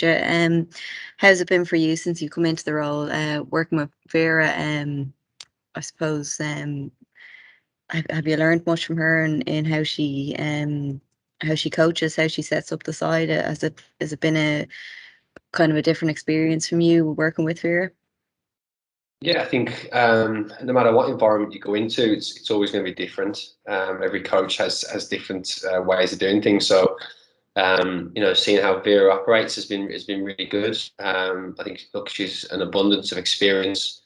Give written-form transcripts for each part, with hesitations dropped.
asked you, how's it been for you since you come into the role, working with Vera? I suppose, have you learned much from her in how she coaches, how she sets up the side? Has it been a kind of a different experience from you working with Vera? Yeah, I think no matter what environment you go into, it's always going to be different. Every coach has different ways of doing things. So seeing how Vera operates has been really good. I think look, she's an abundance of experience.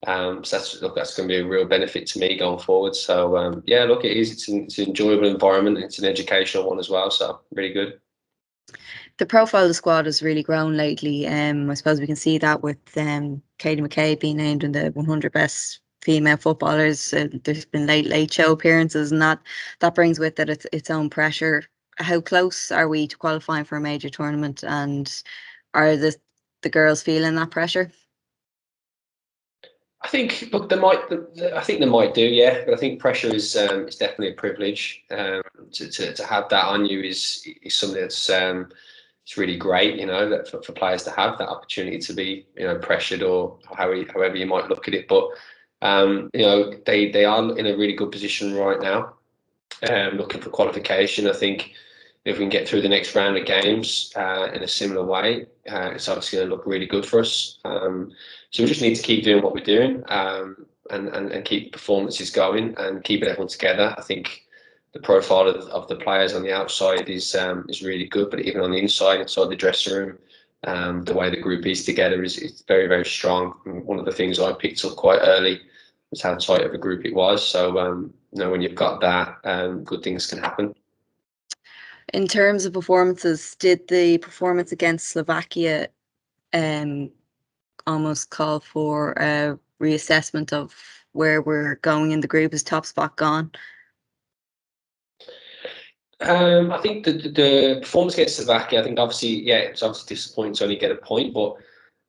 So that's going to be a real benefit to me going forward. So yeah, look, it is. It's an enjoyable environment. It's an educational one as well. So really good. The profile of the squad has really grown lately. I suppose we can see that with Katie McCabe being named in the 100 best female footballers. There's been late show appearances, and that brings with it its own pressure. How close are we to qualifying for a major tournament, and are the girls feeling that pressure? I think look, they might. I think they might do, yeah. But I think pressure is definitely a privilege. To have that on you is something that's it's really great, that for players to have that opportunity to be, pressured or however you might look at it. But they are in a really good position right now, looking for qualification. I think if we can get through the next round of games in a similar way, it's obviously going to look really good for us. So we just need to keep doing what we're doing, and keep performances going and keeping everyone together. I think the profile of the players on the outside is really good, but even on the inside the dressing room, the way the group is together is very, very strong. And one of the things I picked up quite early was how tight of a group it was. So when you've got that, good things can happen. In terms of performances, did the performance against Slovakia um, almost call for a reassessment of where we're going in the group? Is top spot gone? I think the performance against Slovakia, I think obviously, yeah, it's obviously disappointing to only get a point, but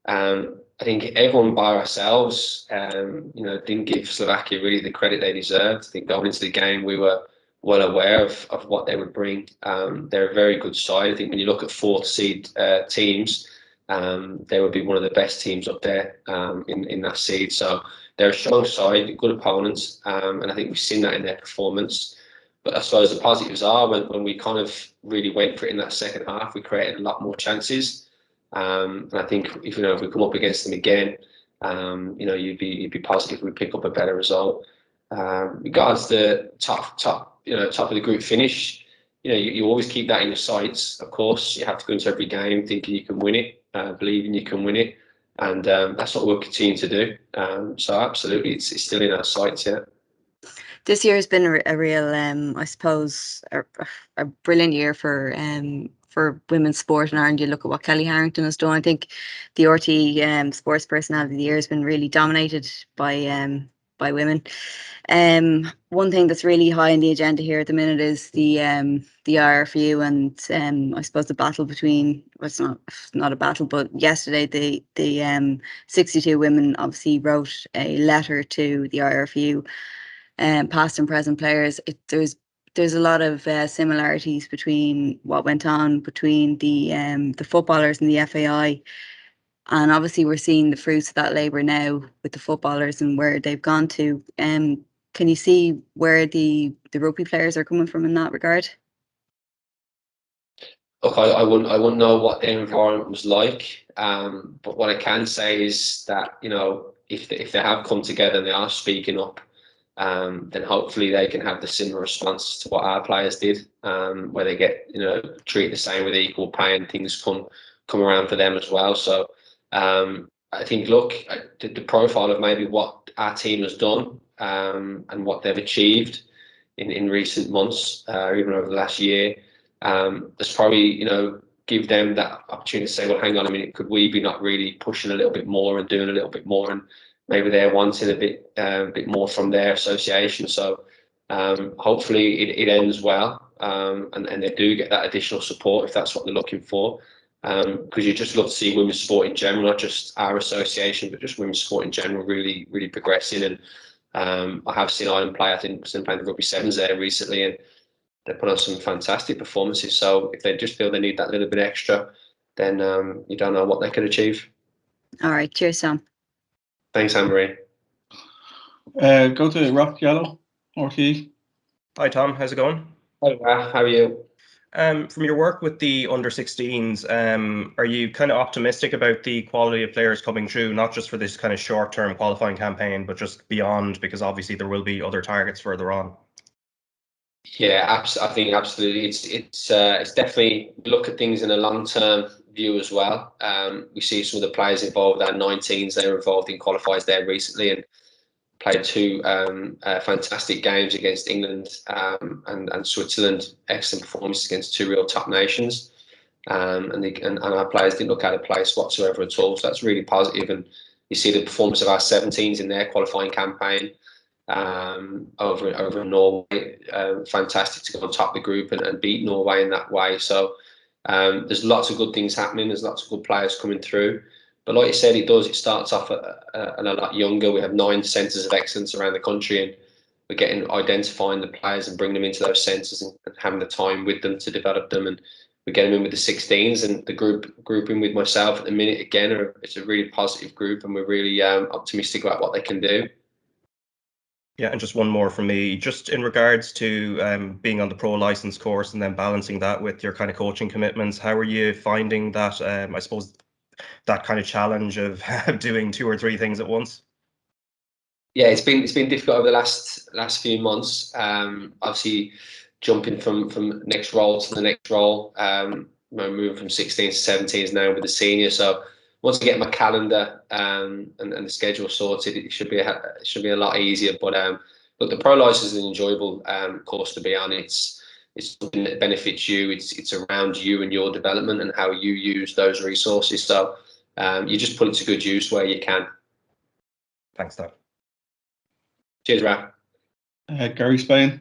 I think everyone by ourselves, didn't give Slovakia really the credit they deserved. I think going into the game, we were well aware of what they would bring. They're a very good side. I think when you look at fourth seed teams, they would be one of the best teams up there in that seed. So they're a strong side, good opponents, and I think we've seen that in their performance. But I suppose the positives are when we kind of really went for it in that second half, we created a lot more chances. And I think if we come up against them again, you'd be positive we pick up a better result. Regards the top of the group finish, you always keep that in your sights. Of course, you have to go into every game thinking you can win it, believing you can win it, and that's what we'll continue to do. So absolutely, it's still in our sights, yeah. This year has been a real, I suppose, a brilliant year for women's sport in Ireland. You look at what Kelly Harrington has done. I think the RT Sports Personality of the Year has been really dominated by women. One thing that's really high on the agenda here at the minute is the IRFU, and I suppose the battle between, well, it's not a battle, but yesterday the 62 women obviously wrote a letter to the IRFU, past and present players. There's a lot of similarities between what went on between the footballers and the FAI, and obviously we're seeing the fruits of that labour now with the footballers and where they've gone to. Can you see where the rugby players are coming from in that regard? Look, I wouldn't know what their environment was like, but what I can say is that if they have come together and they are speaking up, then hopefully they can have the similar response to what our players did, where they get treated the same with equal pay and things come around for them as well. So I think look, the profile of maybe what our team has done, and what they've achieved in recent months, even over the last year. There's probably, give them that opportunity to say, well, hang on a minute, could we be not really pushing a little bit more and doing a little bit more? And maybe they're wanting a bit more from their association. So hopefully it ends well, and they do get that additional support if that's what they're looking for. Because you just love to see women's sport in general, not just our association, but just women's sport in general, really, really progressing. And I have seen Ireland play. I think been playing the rugby sevens there recently, and they put on some fantastic performances. So if they just feel they need that little bit extra, then you don't know what they could achieve. All right, cheers, Sam. Thanks, Anne-Marie. Go to Rock Yellow, RT. Hi Tom, how's it going? Hi, Raf, how are you? From your work with the under-16s, are you kind of optimistic about the quality of players coming through, not just for this kind of short-term qualifying campaign, but just beyond, because obviously there will be other targets further on? Yeah, I think absolutely. It's definitely look at things in a long-term view as well. We see some of the players involved, our 19s, they were involved in qualifiers there recently and played two fantastic games against England and Switzerland. Excellent performances against two real top nations. And our players didn't look out of place whatsoever at all. So that's really positive. And you see the performance of our 17s in their qualifying campaign over Norway. Fantastic to go on top of the group and beat Norway in that way. So there's lots of good things happening. There's lots of good players coming through. But like you said, it starts off at a lot younger. We have 9 centres of excellence around the country, and we're identifying the players and bringing them into those centres and having the time with them to develop them. And we get them in with the 16s, and the grouping with myself at the minute again. It's a really positive group, and we're really optimistic about what they can do. Yeah, and just one more from me, just in regards to being on the pro license course and then balancing that with your kind of coaching commitments. How are you finding that? I suppose that kind of challenge of doing 2 or 3 things at once. Yeah, it's been difficult over the last few months. Obviously, jumping from next role to the next role. Moving from 16 to 17s now with the senior. So once I get my calendar and the schedule sorted, it should be a lot easier. But look, the pro license is an enjoyable course to be on. It's something that benefits you. It's around you and your development and how you use those resources. So you just put it to good use where you can. Thanks, Tom. Cheers, Raf. Gary Spain.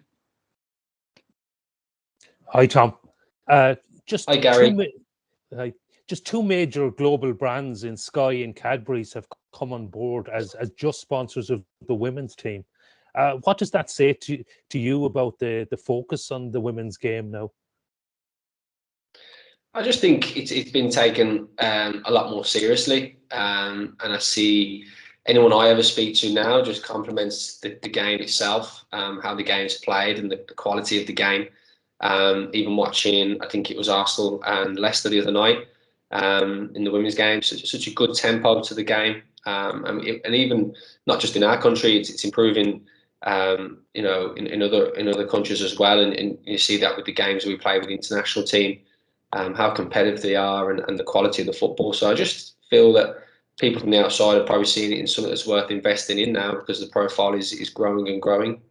Hi, Tom. Hi, Gary. Just 2 major global brands in Sky and Cadbury's have come on board as just sponsors of the women's team. What does that say to you about the focus on the women's game now? I just think it's been taken a lot more seriously, and I see anyone I ever speak to now just compliments the game itself, how the game's played and the quality of the game. Even watching, I think it was Arsenal and Leicester the other night in the women's game, such a good tempo to the game, and even not just in our country, it's improving. In other countries as well, and you see that with the games we play with the international team. How competitive they are and the quality of the football. So I just feel that people from the outside are probably seeing it in something that's worth investing in now because the profile is growing and growing.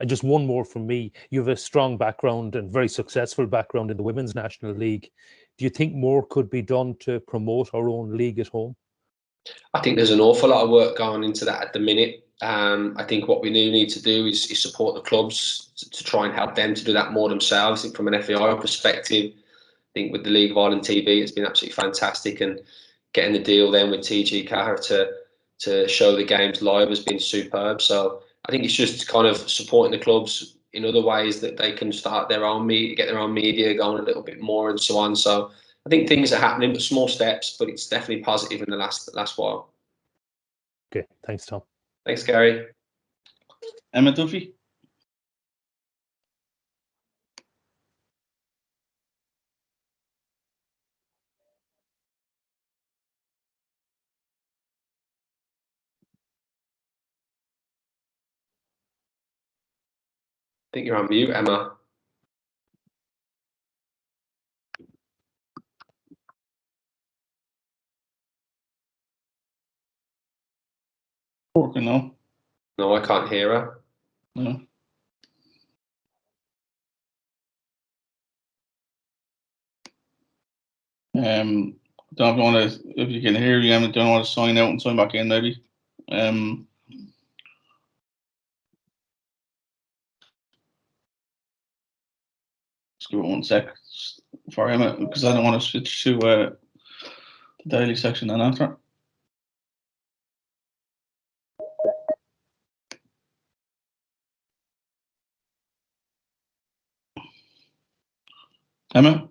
And just one more from me. You have a strong background and very successful background in the Women's National League. Do you think more could be done to promote our own league at home? I think there's an awful lot of work going into that at the minute. I think what we need to do is support the clubs to try and help them to do that more themselves. I think from an FAI perspective, I think with the League of Ireland TV, it's been absolutely fantastic, and getting the deal then with TG Car to show the games live has been superb. So I think it's just kind of supporting the clubs in other ways that they can start their own media, get their own media going a little bit more, and so on. So I think things are happening, but small steps. But it's definitely positive in the last while. Okay, thanks, Tom. Thanks, Gary. Emma Duffy. I think you're on mute, Emma. Working now. No, I can't hear her. No. Don't want to, if you can hear me, Emma, don't want to sign out and sign back in, maybe. Just give it 1 sec for Emma, because I don't want to switch to the daily section and after. Emma?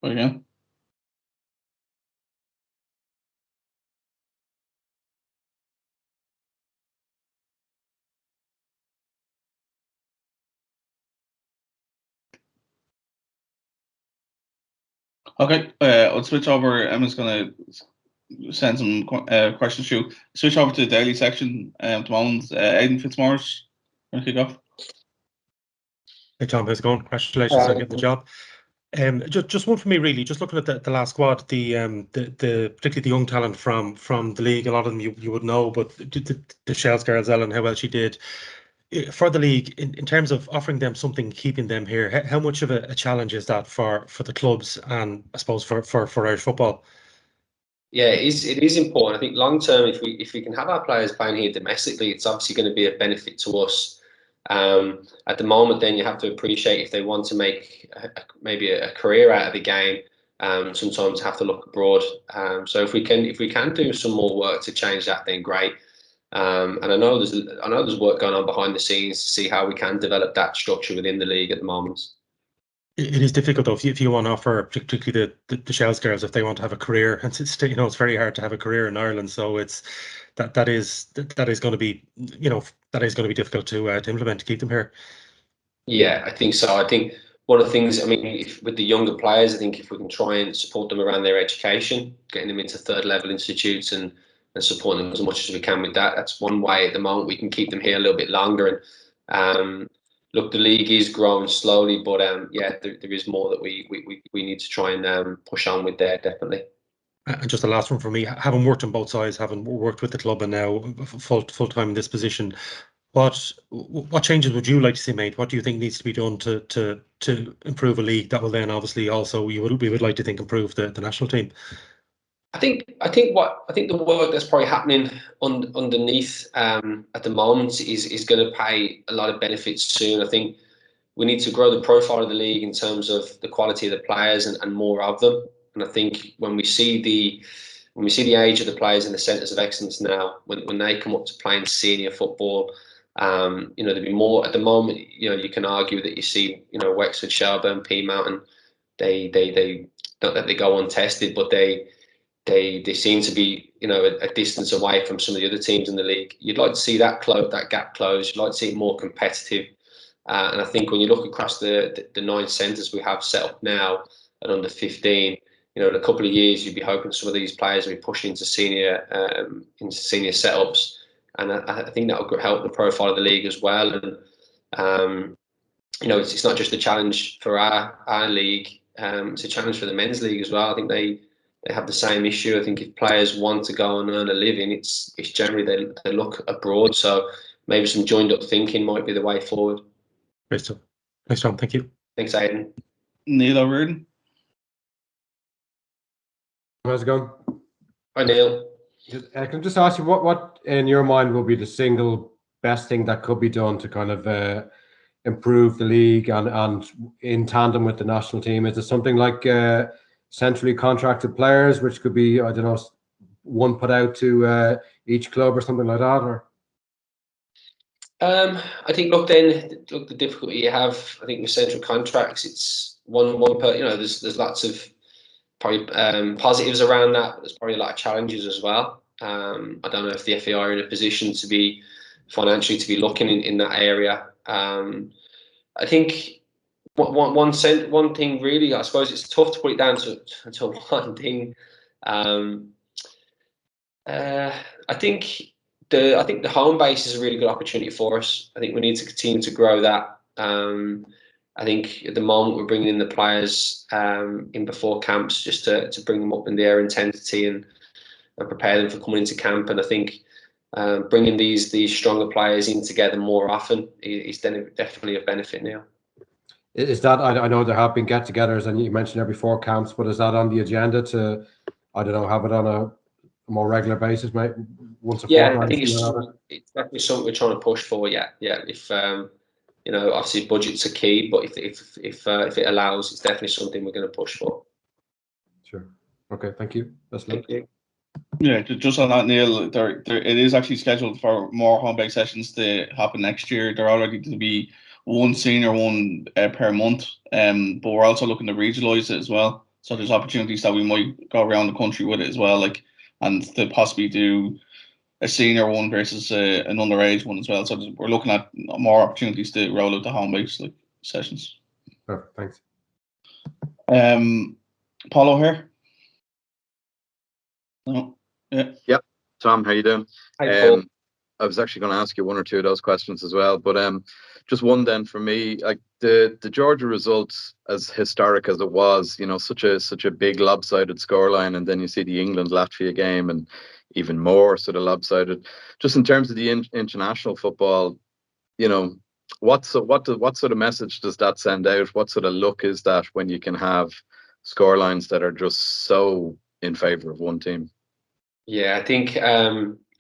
Again. Okay, I'll switch over. Emma's going to send some questions to you. Switch over to the daily section at the moment. Aidan Fitzmaurice, want to kick off? Hey Tom, how's it going? Congratulations on getting the job. Just one for me really. Just looking at the last squad, the particularly the young talent from the league. A lot of them you would know, but the Shells girls, Ellen, how well she did for the league in terms of offering them something, keeping them here. How much of a challenge is that for the clubs and I suppose for Irish football? Yeah, it is important. I think long term, if we can have our players playing here domestically, it's obviously going to be a benefit to us. At the moment, then you have to appreciate if they want to make maybe a career out of the game. Sometimes have to look abroad. So if we can do some more work to change that, then great. And I know there's work going on behind the scenes to see how we can develop that structure within the league at the moment. It is difficult though if you want to offer, particularly the Shells girls, if they want to have a career, and it's it's very hard to have a career in Ireland. So it's that is going to be that is going to be difficult to implement to keep them here. Yeah, I think so. I think one of the things, I mean, with the younger players, I think if we can try and support them around their education, getting them into third level institutes and supporting them as much as we can with that, that's one way at the moment we can keep them here a little bit longer. And look, the league is growing slowly, but yeah, there is more that we need to try and push on with there, definitely. And just the last one for me, having worked on both sides, having worked with the club and now full time in this position, what changes would you like to see made? What do you think needs to be done to improve a league that will then obviously also we would like to think improve the national team? I think the work that's probably happening underneath at the moment is going to pay a lot of benefits soon. I think we need to grow the profile of the league in terms of the quality of the players and more of them. And I think when we see the age of the players in the centres of excellence now, when they come up to playing senior football, there'll be more. At the moment, you can argue that you see, Wexford, Shelburne, Peamount, and they not that they go untested, but they seem to be, a distance away from some of the other teams in the league. You'd like to see that gap close. You'd like to see it more competitive. And I think when you look across the 9 centres we have set up now at under 15, in a couple of years you'd be hoping some of these players will be pushing into senior setups, and I think that will help the profile of the league as well. And it's not just a challenge for our league; it's a challenge for the men's league as well. I think they have the same issue. I think if players want to go and earn a living, it's generally they look abroad. So maybe some joined up thinking might be the way forward. Great stuff. Thanks, Tom. Thank you. Thanks, Aidan. Neil O'Riordan. How's it going? Hi, Neil. Can I just ask you what in your mind will be the single best thing that could be done to kind of improve the league and in tandem with the national team? Is it something like centrally contracted players, which could be, I don't know, one put out to each club or something like that? Or I think the difficulty you have, I think with central contracts, it's one per. There's lots of probably positives around that, but there's probably a lot of challenges as well. I don't know if the FAI are in a position to be financially to be looking in that area. I think one thing really, I suppose it's tough to put it down to one thing. I think the home base is a really good opportunity for us. I think we need to continue to grow that. I think at the moment we're bringing in the players in before camps just to bring them up in their intensity and prepare them for coming into camp. And I think bringing these stronger players in together more often is definitely a benefit now. is that, I know there have been get-togethers, and you mentioned there before camps, but is that on the agenda to, I don't know, have it on a more regular basis, mate? Once a fortnight? I think it's definitely something we're trying to push for. Yeah. If obviously budgets are key, but if it allows, it's definitely something we're going to push for. Sure. Okay. Thank you. Thank you. Yeah, just on that, Neil, it is actually scheduled for more home-based sessions to happen next year. They're already to be one senior, one per month. But we're also looking to regionalise it as well. So there's opportunities that we might go around the country with it as well, like, and to possibly do a senior one versus an underage one as well. So we're looking at more opportunities to roll out the home-based like sessions. Perfect, thanks. Paulo here. No. Yeah. Yep. Tom, how you doing? Hi, Paul. I was actually going to ask you one or two of those questions as well, but just one then for me, like the Georgia results, as historic as it was, you know, such a big lopsided scoreline, and then you see the England Latvia game, and even more sort of lopsided. Just in terms of the international football, you know, what sort of message does that send out? What sort of look is that when you can have scorelines that are just so in favour of one team? Yeah, I think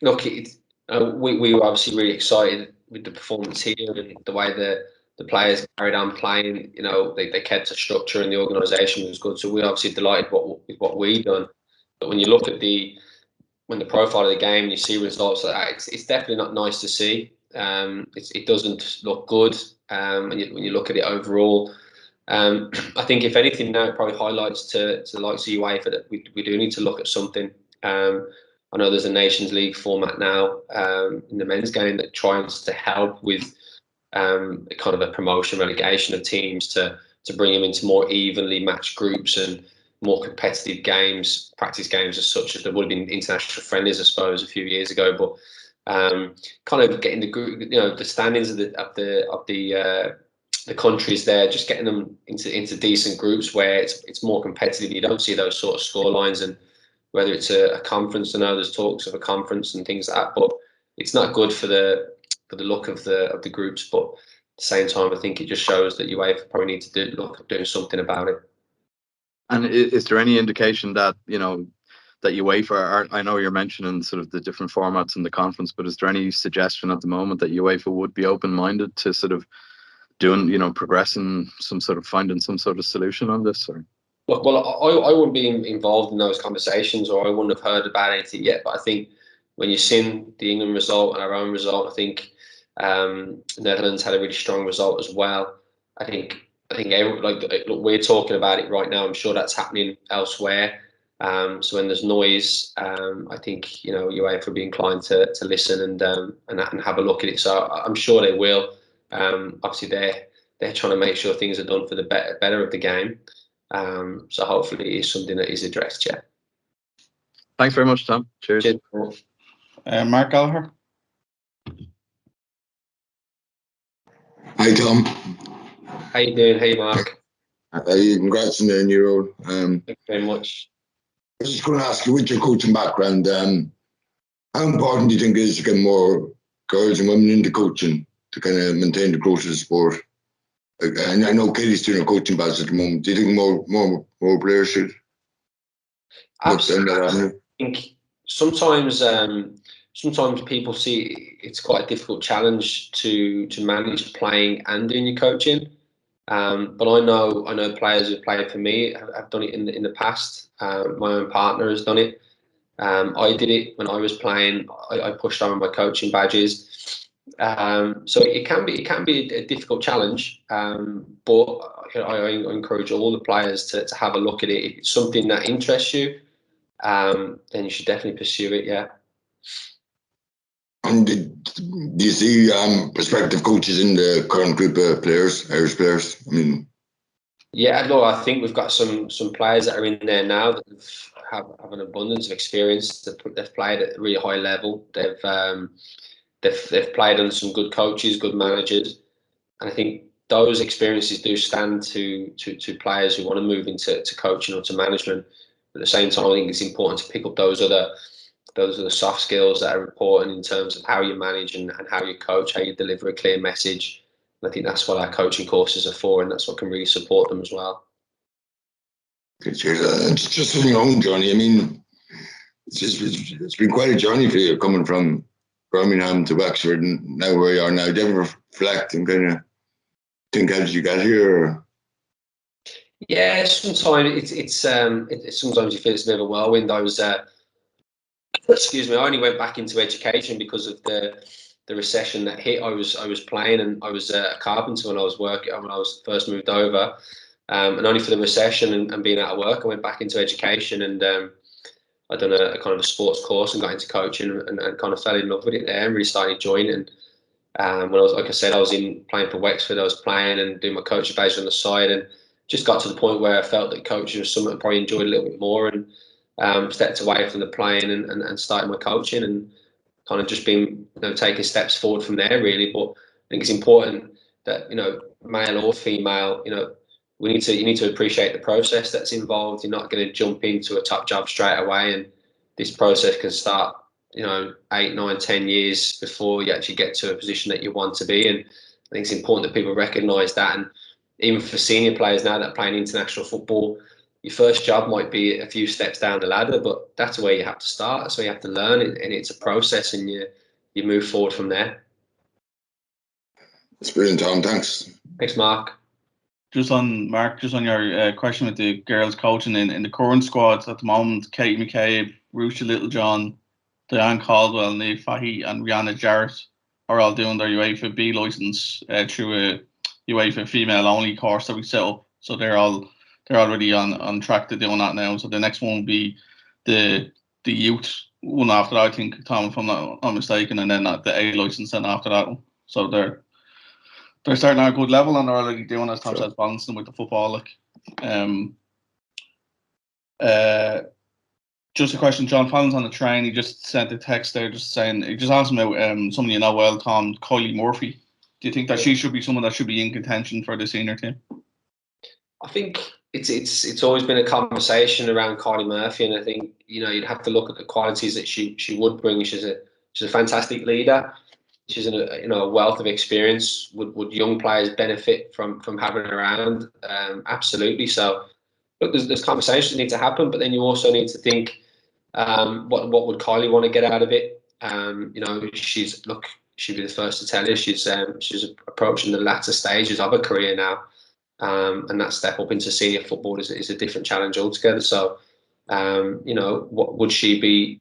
look, we were obviously really excited with the performance here and the way the players carried on playing. You know, they kept a structure and the organisation was good. So we're obviously delighted with what we done. But when you look at the profile of the game and you see results like that, it's definitely not nice to see. It doesn't look good when you look at it overall. I think if anything now it probably highlights to the likes of UEFA that we do need to look at something. I know there's a Nations League format now in the men's game that tries to help with kind of a promotion relegation of teams to bring them into more evenly matched groups and more competitive games, practice games as such, as there would have been international friendlies, I suppose, a few years ago. But kind of getting the group, you know, the standings of the countries there, just getting them into decent groups where it's more competitive. You don't see those sort of score lines, and whether it's a conference, I know there's talks of a conference and things like that, but it's not good for the look of the groups. But at the same time, I think it just shows that UEFA probably need to look at doing something about it. And is there any indication that, you know, that UEFA, I know you're mentioning sort of the different formats in the conference, but is there any suggestion at the moment that UEFA would be open-minded to sort of doing, you know, progressing finding some sort of solution on this? Or? Look, well, I wouldn't be involved in those conversations, or I wouldn't have heard about anything yet. But I think when you've seen the England result and our own result, I think the Netherlands had a really strong result as well. I think look, we're talking about it right now. I'm sure that's happening elsewhere. So when there's noise, I think, you know, UEFA will be inclined to listen and have a look at it. So I'm sure they will. Obviously, they're trying to make sure things are done for the better of the game. So hopefully, it is something that is addressed. Yeah. Thanks very much, Tom. Cheers. Cheers. Mark Gallagher. Hi, Tom. How you doing? Hey, Mark. Congrats on the new role. Thank you very much. I was just going to ask you, with your coaching background, how important do you think it is to get more girls and women into coaching to kind of maintain the growth of the sport? And I know Katie's doing a coaching batch at the moment. Do you think more players should look down that avenue? I think sometimes people see it's quite a difficult challenge to manage playing and doing your coaching. But I know players who've played for me have done it in the past. My own partner has done it. I did it when I was playing. I pushed on my coaching badges. So it can be a difficult challenge. But I encourage all the players to have a look at it. If it's something that interests you, then you should definitely pursue it. Yeah. And do you see prospective coaches in the current group of players, Irish players? I mean, yeah, no, I think we've got some players that are in there now that have an abundance of experience. They've played at a really high level. They've played under some good coaches, good managers, and I think those experiences do stand to players who want to move into coaching or to management. But at the same time, I think it's important to pick up those other soft skills that are important in terms of how you manage and how you coach, how you deliver a clear message. And I think that's what our coaching courses are for, and that's what can really support them as well. It's just in your own journey. I mean, it's been quite a journey for you coming from Birmingham to Wexford and now where you are now. Do you ever reflect and kind of think, how did you get here? Or? Yeah, sometimes sometimes you feel it's a bit of a whirlwind. I was excuse me, I only went back into education because of the recession that hit. I was playing, and I was a carpenter when I was first moved over. and only for the recession and being out of work, I went back into education, and I done a kind of a sports course and got into coaching, and kind of fell in love with it there and really started enjoying it. And when I was, like I said, I was playing for Wexford, I was playing and doing my coaching badge on the side, and just got to the point where I felt that coaching was something I probably enjoyed a little bit more, and stepped away from the playing and started my coaching, and kind of just been taking steps forward from there really. But I think it's important that male or female, you need to appreciate the process that's involved. You're not going to jump into a top job straight away, and this process can start 8, 9, 10 years before you actually get to a position that you want to be. And I think it's important that people recognise that. And even for senior players now that are playing international football, your first job might be a few steps down the ladder, but that's where you have to start. That's where you have to learn, and it's a process, and you move forward from there. That's brilliant, Tom. Thanks. Thanks, Mark. Just on your question with the girls coaching in the current squads at the moment, Katie McCabe, Rusha Littlejohn, Diane Caldwell, Niamh Fahey, and Rihanna Jarrett are all doing their UEFA B license through a UEFA female only course that we set up. So they're already on track to doing that now. So the next one will be the youth one after that, I think, Tom, if I'm not mistaken, and then the A license then after that one. So they're starting at a good level, and they're already doing, as Tom says, balancing with the football. Just a question, John Fallon's on the train. He just sent a text there, just saying, he just asked about someone you know well, Tom, Kylie Murphy. Do you think that she should be someone that should be in contention for the senior team? I think it's always been a conversation around Kylie Murphy, and I think you'd have to look at the qualities that she would bring. She's a fantastic leader. She's a wealth of experience. Would young players benefit from having her around? Absolutely. So look, there's conversations that need to happen, but then you also need to think, what would Kylie want to get out of it? She'd be the first to tell you she's approaching the latter stages of her career now, and that step up into senior football is a different challenge altogether. So, what would she be,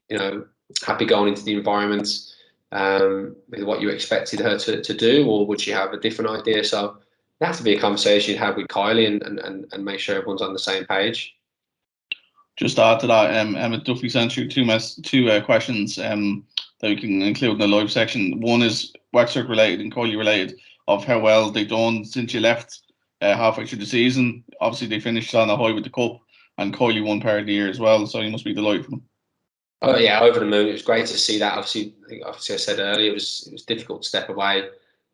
happy going into the environment with what you expected her to do, or would she have a different idea? So, it has to be a conversation you'd have with Kylie and make sure everyone's on the same page. Just to add to that, Emmett Duffy sent you two questions that we can include in the live section. One is Wexford related and Kylie related, of how well they've done since you left halfway through the season. Obviously, they finished on a high with the cup, and Kylie won Player of the Year as well, so you must be delighted for them. Oh yeah, over the moon. It was great to see that. Obviously, I said earlier, it was difficult to step away,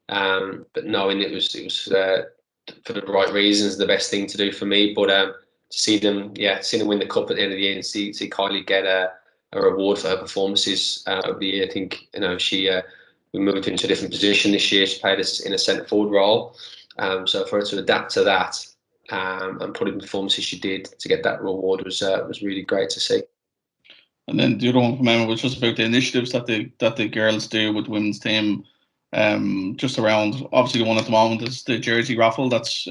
but knowing it was for the right reasons, the best thing to do for me. But to see them win the cup at the end of the year and see Kylie get a reward for her performances over the year. I think we moved into a different position this year. She played us in a centre forward role, so for her to adapt to that and put in the performances she did to get that reward was really great to see. And then the other one from Emma was just about the initiatives that the girls do with the women's team. Just around, obviously the one at the moment is the jersey raffle that's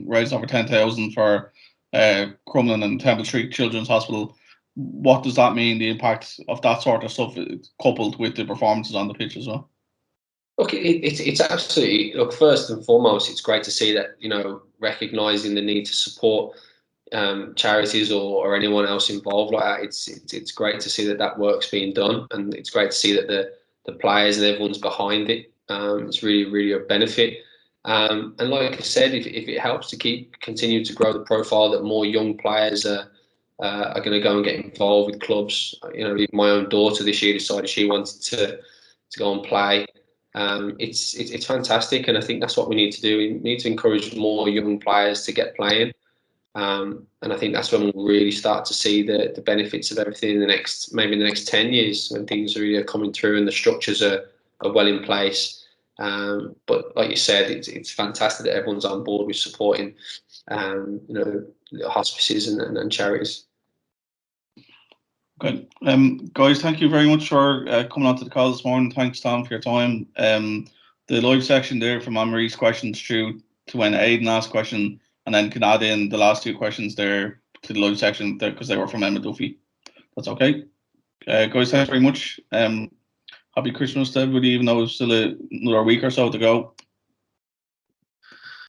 raised over 10,000 for Crumlin and Temple Street Children's Hospital. What does that mean, the impact of that sort of stuff coupled with the performances on the pitch as well? Look, it's absolutely, look, first and foremost, it's great to see that, recognising the need to support charities or anyone else involved like that. It's great to see that work's being done, and it's great to see that the players and everyone's behind it. It's really, really a benefit. And like I said, if it helps to continue to grow the profile, that more young players are going to go and get involved with clubs. My own daughter this year decided she wanted to go and play. It's fantastic, and I think that's what we need to do. We need to encourage more young players to get playing. And I think that's when we'll really start to see the benefits of everything in the next 10 years, when things are really coming through and the structures are well in place. But like you said, it's fantastic that everyone's on board with supporting hospices and charities. Good. Guys, thank you very much for coming on to the call this morning. Thanks, Tom, for your time. The live section there from Anne-Marie's questions through to when Aidan asked question, and then can add in the last two questions there to the live section because they were from Emma Duffy. That's okay. Guys, thanks very much. Happy Christmas to everybody, even though it's still another week or so to go.